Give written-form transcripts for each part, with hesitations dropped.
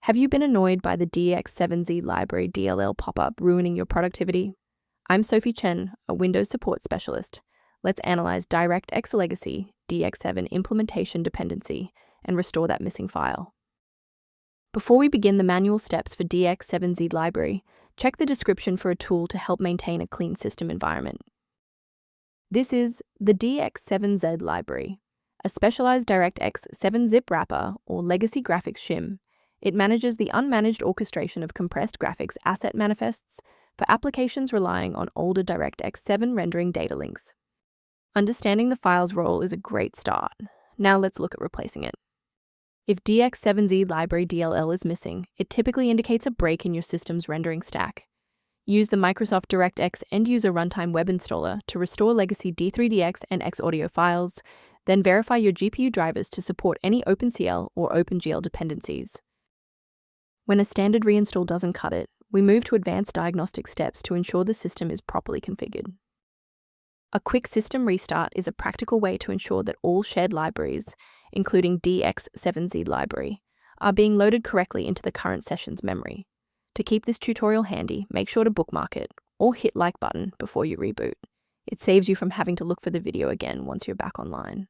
Have you been annoyed by the DX7Z Library DLL pop-up ruining your productivity? I'm Sophie Chen, a Windows support specialist. Let's analyze DirectX Legacy DX7 Implementation dependency and restore that missing file. Before we begin the manual steps for DX7Z Library, check the description for a tool to help maintain a clean system environment. This is the DX7Z Library, a specialized DirectX 7-zip wrapper or legacy graphics shim. It manages the unmanaged orchestration of compressed graphics asset manifests for applications relying on older DirectX 7 rendering data links. Understanding the file's role is a great start. Now let's look at replacing it. If DX7Z Library DLL is missing, it typically indicates a break in your system's rendering stack. Use the Microsoft DirectX end-user runtime web installer to restore legacy D3DX and X-Audio files, then verify your GPU drivers to support any OpenCL or OpenGL dependencies. When a standard reinstall doesn't cut it, we move to advanced diagnostic steps to ensure the system is properly configured. A quick system restart is a practical way to ensure that all shared libraries, including DX7Z library, are being loaded correctly into the current session's memory. To keep this tutorial handy, make sure to bookmark it or hit like button before you reboot. It saves you from having to look for the video again once you're back online.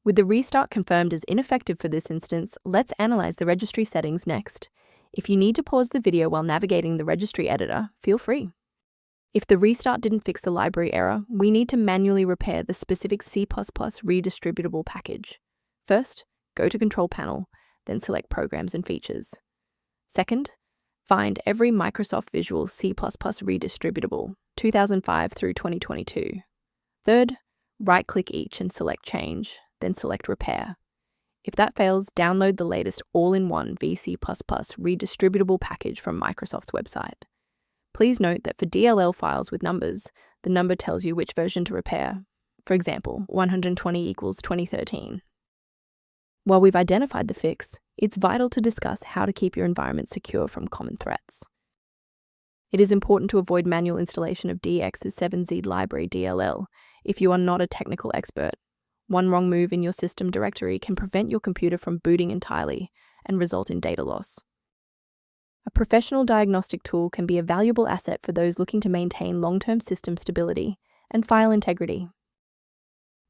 With the restart confirmed as ineffective for this instance, let's analyze the registry settings next. If you need to pause the video while navigating the registry editor, feel free. If the restart didn't fix the library error, we need to manually repair the specific C++ Redistributable package. First, go to Control Panel, then select Programs and Features. Second, find every Microsoft Visual C++ Redistributable 2005 through 2022. Third, right-click each and select Change, then select Repair. If that fails, download the latest all-in-one VC++ Redistributable package from Microsoft's website. Please note that for DLL files with numbers, the number tells you which version to repair. For example, 120 equals 2013. While we've identified the fix, it's vital to discuss how to keep your environment secure from common threats. It is important to avoid manual installation of DX7Z Library DLL if you are not a technical expert. One wrong move in your system directory can prevent your computer from booting entirely and result in data loss. A professional diagnostic tool can be a valuable asset for those looking to maintain long-term system stability and file integrity.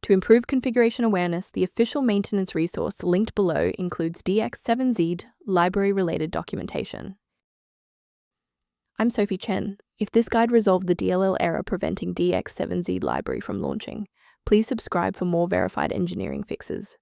To improve configuration awareness, the official maintenance resource linked below includes DX7Z library-related documentation. I'm Sophie Chen. If this guide resolved the DLL error preventing DX7Z library from launching, please subscribe for more verified engineering fixes.